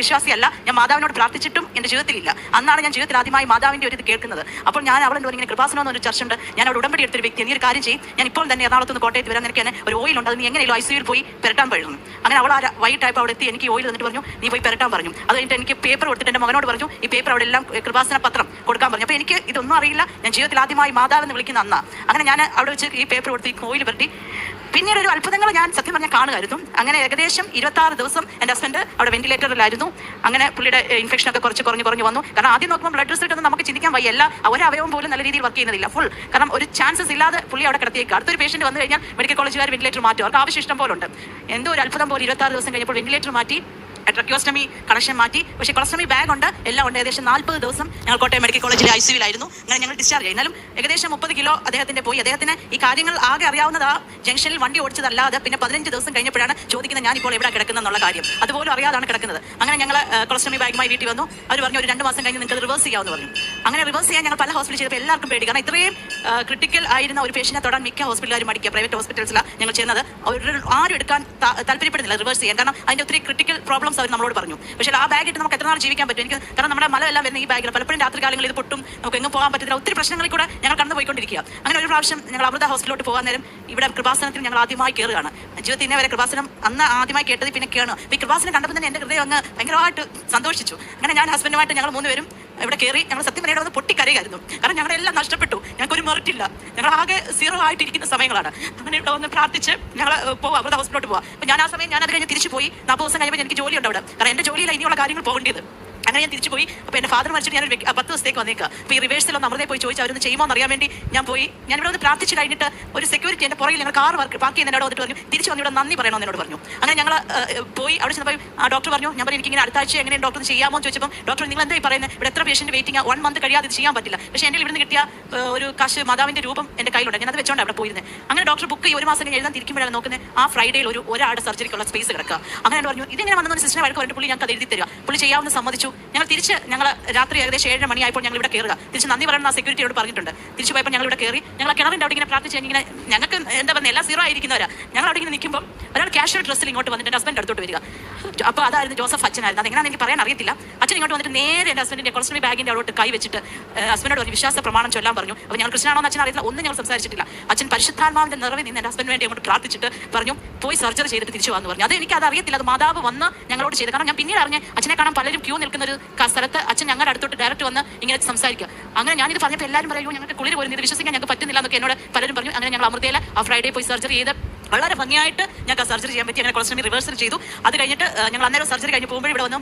വിശ്വാസിയല്ല, ഞാൻ മാതാവിനോട് പ്രാർത്ഥിച്ചിട്ടും എൻ്റെ ജീവിതത്തിലില്ല. അന്നാണ് ഞാൻ ജീവിതത്തിൽ ആദ്യമായി മാതാവിൻ്റെ ഒരു ഇത് കേൾക്കുന്നത്. അപ്പോൾ ഞാൻ അവളെന്ന് പറഞ്ഞാൽ ഇങ്ങനെ കൃപാസനം എന്നൊരു ചർച്ച ഉണ്ട്, ഞാൻ അവിടെ ഉടമ്പടി എടുത്തൊരു വ്യക്തി, നീ ഒരു കാര്യം ചെയ്യും, ഞാൻ ഇപ്പോൾ തന്നെ എറണാകുളത്ത് നിന്ന് കോട്ടയത്ത് വരാൻ നിനക്ക് ഒരു ഓയിൽ ഉണ്ട്, അത് നീ എങ്ങനെയല്ലോ ICUയിൽ പോയി പെരട്ടാൻ പറ്റുന്നു. അങ്ങനെ അവൾ വൈകിട്ടായപ്പോൾ അവിടെ എത്തി എനിക്ക് ഓയിൽ തന്നിട്ട് പറഞ്ഞു നീ പോയി പെരട്ടാൻ പറഞ്ഞു. അത് കഴിഞ്ഞിട്ട് എനിക്ക് പേപ്പർ കൊടുത്തിട്ട് എൻ്റെ മകനോട് പറഞ്ഞു ഈ പേപ്പർ അവിടെ എല്ലാം കൃപാസന പത്രം കൊടുക്കാൻ പറഞ്ഞു. അപ്പോൾ എനിക്ക് ഇതൊന്നും അറിയില്ല, ഞാൻ ജീവിതത്തിൽ ആദ്യമായി മാതാവെന്ന് വിളിക്കുന്ന അന്നാ. അങ്ങനെ ഞാൻ അവിടെ വെച്ച് ഈ പേപ്പർ കൊടുത്ത് ഈ ഓയിൽ പെരട്ടി. പിന്നീട് ഒരു അത്ഭുതങ്ങൾ ഞാൻ സത്യം പറഞ്ഞാൽ കാണുമായിരുന്നു. അങ്ങനെ ഏകദേശം 26 ദിവസം എൻ്റെ ഹസ്ബൻഡ് അവിടെ വെന്റിലേറ്ററിലായിരുന്നു. അങ്ങനെ പുള്ളിയുടെ ഇൻഫെക്ഷനൊക്കെ കുറച്ച് കുറഞ്ഞു വന്നു. കാരണം ആദ്യം നോക്കുമ്പോൾ ബ്ലഡ് റിസൾട്ട് ഒന്നും നമുക്ക് ചിന്തിക്കാൻ വയ്യ, എല്ലാ ഒരു അവയവം പോലും നല്ല രീതിയിൽ വർക്ക് ചെയ്യുന്നില്ല ഫുൾ. കാരണം ഒരു ചാൻസസ് ഇല്ലാതെ പുള്ളി അവിടെ കിടത്തിയേക്ക്. അടുത്തൊരു പേഷ്യന്റ് വന്നു കഴിഞ്ഞാൽ മെഡിക്കൽ കോളേജുകാർ വെന്റിലേറ്റർ മാറ്റും, അവർക്ക് ആവശ്യം ഇഷ്ടം പോലെ ഉണ്ട്. എന്തോ ഒരു അത്ഭുതം പോലെ 26 ദിവസം കഴിഞ്ഞപ്പോൾ വെന്റിലേറ്റർ മാറ്റി, ട്രക്യോസ്റ്റമി കണക്ഷൻ മാറ്റി. പക്ഷേ കൊളസ്റ്റമി ബാഗ് ഉണ്ട്, എല്ലാം ഉണ്ട്. ഏകദേശം 40 ദിവസം ഞങ്ങൾ കോട്ടയം മെഡിക്കൽ കോളേജിലെ ICUവിലായിരുന്നു. അങ്ങനെ ഞങ്ങൾ ഡിസ്ചാർജ് ആയി. എന്നാലും ഏകദേശം 30 കിലോ അദ്ദേഹത്തിന്റെ പോയി. അദ്ദേഹത്തിന് ഈ കാര്യങ്ങൾ ആകെ അറിയാവുന്നത് ആ ജംഗ്ഷനിൽ വണ്ടി ഓടിച്ചതല്ലാതെ പിന്നെ 15 ദിവസം കഴിഞ്ഞപ്പോഴാണ് ചോദിക്കുന്നത് ഞാൻ ഇപ്പോൾ എവിടെ കിടക്കുന്നുള്ള കാര്യം. അതുപോലും അറിയാതാണ് കിടക്കുന്നത്. അങ്ങനെ ഞങ്ങൾ കൊളസ്റ്റമി ബാഗുമായി വീട്ടിൽ വന്നു. അവർ പറഞ്ഞു ഒരു 2 മാസം കഴിഞ്ഞ് നിങ്ങൾക്ക് റിവേഴ്സ് ചെയ്യാമെന്ന് പറഞ്ഞു. അങ്ങനെ റിവേഴ്സ് ചെയ്യാൻ ഞങ്ങൾ പല ഹോസ്പിറ്റൽ ചെയ്തപ്പോൾ എല്ലാവർക്കും പേടി. കാരണം ഇത്രയും ക്രിട്ടിക്കൽ ആയിരുന്ന ഒരു പേഷ്യനെ തൊടാൻ മിക്ക ഹോസ്പിറ്റലുകാരും മടിക്കുക. പ്രൈവറ്റ് ഹോസ്പിറ്റൽസിലാണ് ഞങ്ങൾ ചെയ്യുന്നത്. ആരും എടുക്കാൻ താല്പര്യപ്പെടുന്നില്ല റിവേഴ്സ് ചെയ്യാൻ. കാരണം അതിൻ്റെ ഒത്തിരി ക്രിട്ടിക്കൽ പ്രോബ്ലംസ് അവർ നമ്മളോട് പറഞ്ഞു. പക്ഷേ ആ ബാഗ് ഇട്ട് നമുക്ക് എത്ര നാൾ ജീവിക്കാൻ പറ്റും? എനിക്ക് കാരണം നമ്മുടെ മല എല്ലാം വരുന്ന ഈ ബാഗിൽ പലപ്പോഴും രാത്രി കാലങ്ങളിൽ ഇത് പൊട്ടും, നമുക്ക് എങ്ങും പോകാൻ പറ്റത്തില്ല. ഒത്തിരി പ്രശ്നങ്ങളിൽ കൂടെ ഞങ്ങൾ കടന്നു പോയിക്കൊണ്ടിരിക്കുക. അങ്ങനെ ഒരു പ്രാവശ്യം ഞങ്ങൾ അമൃത ഹോസ്പിറ്റലിലോട്ട് പോകാൻ നേരം ഇവിടെ കൃപാസനത്തിൽ ഞങ്ങൾ ആദ്യമായി കയറുകയാണ്. ജീവിതത്തിൽ ഇന്നേ വരെ കൃപാസനം അന്ന് ആദ്യമായി കേട്ടത് പിന്നെ കേണു. അപ്പോൾ ഈ കൃപാസനം കണ്ടപ്പോൾ തന്നെ എൻ്റെ ഹൃദയം അങ്ങ് ഭയങ്കരമായിട്ട് സന്തോഷിച്ചു. അങ്ങനെ ഞാൻ ഹസ്ബൻഡുമായിട്ട് ഞങ്ങൾ 3 പേരും ഇവിടെ കയറി. ഞങ്ങൾ സത്യം പറഞ്ഞാൽ ഒന്ന് പൊട്ടിക്കരയായിരുന്നു. കാരണം ഞങ്ങളെല്ലാം നഷ്ടപ്പെട്ടു, ഞങ്ങൾക്കൊരു മെറിറ്റില്ല, ഞങ്ങൾ ആകെ 0 ആയിട്ടിരിക്കുന്ന സമയങ്ങളാണ്. അങ്ങനെ ഇവിടെ വന്ന് പ്രാർത്ഥിച്ച് ഞങ്ങൾ പോവാം, അമൃത ഹോസ്പിറ്റലോട്ട് പോവാം. അപ്പോൾ ഞാൻ ആ സമയം ഞാൻ അത് കഴിഞ്ഞ് തിരിച്ചു പോയി. 40 ദിവസം കഴിയുമ്പോൾ എനിക്ക് ജോലിയുണ്ട് അവിടെ. കാരണം എൻ്റെ ജോലിയിലാണ് ഇനിയുള്ള കാര്യങ്ങൾ പോകേണ്ടത്. അങ്ങനെ ഞാൻ തിരിച്ചു പോയി. അപ്പോൾ എൻ്റെ ഫാദർ മരിച്ചിട്ട് ഞാൻ 10 ദിവസത്തേക്ക് വന്നേക്കുക. അപ്പോൾ ഈ റിവേഴ്സിൽ ഒന്ന് അമൃതയെ പോയി ചോദിച്ചു അവരൊന്ന് ചെയ്യുമോ എന്ന് അറിയാൻ വേണ്ടി ഞാൻ പോയി. ഞാൻ ഇവിടെ ഒന്ന് പ്രാർത്ഥിച്ച് കഴിഞ്ഞിട്ട് ഒരു സെക്യൂരിറ്റി എൻ്റെ പുറകിൽ ഞങ്ങൾ കാർ പാർക്ക് ചെയ്യുന്നതിനോട് വന്നിട്ട് പറഞ്ഞു തിരിച്ചു വന്ന് ഇവിടെ നന്ദി പറയണമെന്ന് എന്നോട് പറഞ്ഞു. അങ്ങനെ ഞങ്ങൾ പോയി അവിടെ ചെന്നപ്പോൾ ആ ഡോക്ടർ പറഞ്ഞു, ഞാൻ പറഞ്ഞു എനിക്കിങ്ങനെ അടുത്ത ആഴ്ച എങ്ങനെ ഡോക്ടർ ചെയ്യാമോ എന്ന് ചോദിച്ചപ്പോൾ ഡോക്ടർ നിങ്ങൾ എന്തായി പറയുന്നത്, ഇവിടെ എത്ര പേഷ്യൻ്റ് വെയിറ്റിംഗ് 1 മന്ത് കഴിയാതെ ഇത് ചെയ്യാൻ പറ്റില്ല. പക്ഷേ എൻ്റെ ഇവിടുന്ന് കിട്ടിയ ഒരു കാശ് മാതാവിൻ്റെ രൂപം എൻ്റെ കയ്യിലുണ്ട്, ഞാൻ അത് വെച്ചോണ്ട് അവിടെ പോയിരുന്നത്. അങ്ങനെ ഡോക്ടർ ബുക്ക് ഈ 1 മാസം കഴിഞ്ഞ് എഴുതാൻ തിരിക്കുമ്പോഴാണ് നോക്കുന്നത് ആ ഫ്രൈഡേയിൽ ഒരാളുടെ സർജറിക്കുള്ള സ്പേസ് കിടക്കുക. അങ്ങനെ പറഞ്ഞു ഇതെങ്ങനെ വന്നൊരു സിസ്റ്റർ വഴക്ക് പറഞ്ഞിട്ട് പുള്ളി ഞങ്ങൾക്ക് അത് എഴുതി തരിക. പുള്ളി ചെയ്യാവുന്ന സമ്മതിച്ചു. ഞങ്ങൾ രാത്രി ഏകദേശം 7 മണിയായപ്പോൾ ഞങ്ങൾ ഇവിടെ കയറുക. തിരിച്ച് നന്ദി പറയുന്ന ആ സെക്യൂരിറ്റിയോട് പറഞ്ഞിട്ടുണ്ട്. തിരിച്ചു പോയപ്പോൾ ഞങ്ങൾ ഇവിടെ കയറി. ഞങ്ങൾ കിണറിൻ്റെ അവിടെ ഇങ്ങനെ പ്രാർത്ഥിച്ച് ഇങ്ങനെ ഞങ്ങൾക്ക് എന്താ പറയുക എല്ലാം 0 ആയിരിക്കുന്നവരാ. ഞങ്ങൾ അവിടെ ഇങ്ങനെ നിൽക്കുമ്പോൾ ഒരാൾ ക്യാഷ്വൽ ഡ്രസ്സിൽ ഇങ്ങോട്ട് വന്നിട്ട് എൻ്റെ ഹസ്ബൻഡ് അടുത്തോട്ട് വരിക. അപ്പോൾ അതായിരുന്നു ജോസഫ് അച്ഛനായിരുന്നു. അതെങ്ങനെയാണെന്ന് എനിക്ക് പറയാൻ അറിയത്തില്ല. അച്ഛൻ ഇങ്ങോട്ട് വന്നിട്ട് നേരെ എൻ്റെ ഹസ്ബൻഡിൻ്റെ കൊളസ്റ്റമി ബാഗിൻ്റെ അവിടോട്ട് കൈ വെച്ചിട്ട് ഹസ്ബൻഡോട് ഒരു വിശ്വാസ പ്രമാണം ചൊല്ലാൻ പറഞ്ഞു. അപ്പോൾ ഞങ്ങൾ ക്രിസ്ത്യാനാണോ എന്ന് അച്ഛൻ അറിയില്ല, ഒന്നും ഞങ്ങൾ സംസാരിച്ചിട്ടില്ല. അച്ഛൻ പരിശുദ്ധാത്മാവിൻ്റെ നിറവിൽ നിന്ന് എൻ്റെ ഹസ്ബൻഡിന് വേണ്ടി അങ്ങോട്ട് പ്രാർത്ഥിച്ചിട്ട് പറഞ്ഞു പോയി സർജറി ചെയ്തിട്ട് തിരിച്ചു വന്നു പറഞ്ഞു. അത് എനിക്ക് അത് അറിയത്തില്ല, അത് മാതാവ് വന്ന് ഞങ്ങളോട് ചെയ്ത്. കാരണം ഞാൻ പിന്നീട് അറിഞ്ഞ് അച്ഛനെ കാണാൻ പലരും ക്യൂ നിൽക്കുന്ന ഒരു സ്ഥലത്ത് അച്ഛൻ ഞങ്ങളുടെ അടുത്തോട്ട് ഡയറക്റ്റ് വന്ന് ഇങ്ങനെ സംസാരിക്കുക. അങ്ങനെ ഞാനിത് പറഞ്ഞപ്പോൾ എല്ലാവരും പറയുമോ ഞങ്ങൾക്ക് കുളിർ പോലും ഇത് വിശ്വസിക്കാൻ ഞങ്ങൾക്ക് പറ്റുന്നില്ല എന്നൊക്കെ എന്നോട് പലരും പറഞ്ഞു. അങ്ങനെ ഞങ്ങൾ അമൃതയിൽ ആ ഫ്രൈഡേ പോയി സർജറി ചെയ്ത് വളരെ ഭംഗിയായിട്ട് ഞങ്ങൾക്ക് ആ സർജറി ചെയ്യാൻ പറ്റി. അങ്ങനെ കൊളസ്റ്റമി റിവേഴ്സൽ ചെയ്തു. അത് കഴിഞ്ഞിട്ട് ഞങ്ങൾ അന്നേരം സർജറി കഴിഞ്ഞ് പോകുമ്പോൾ ഇവിടെ വന്നു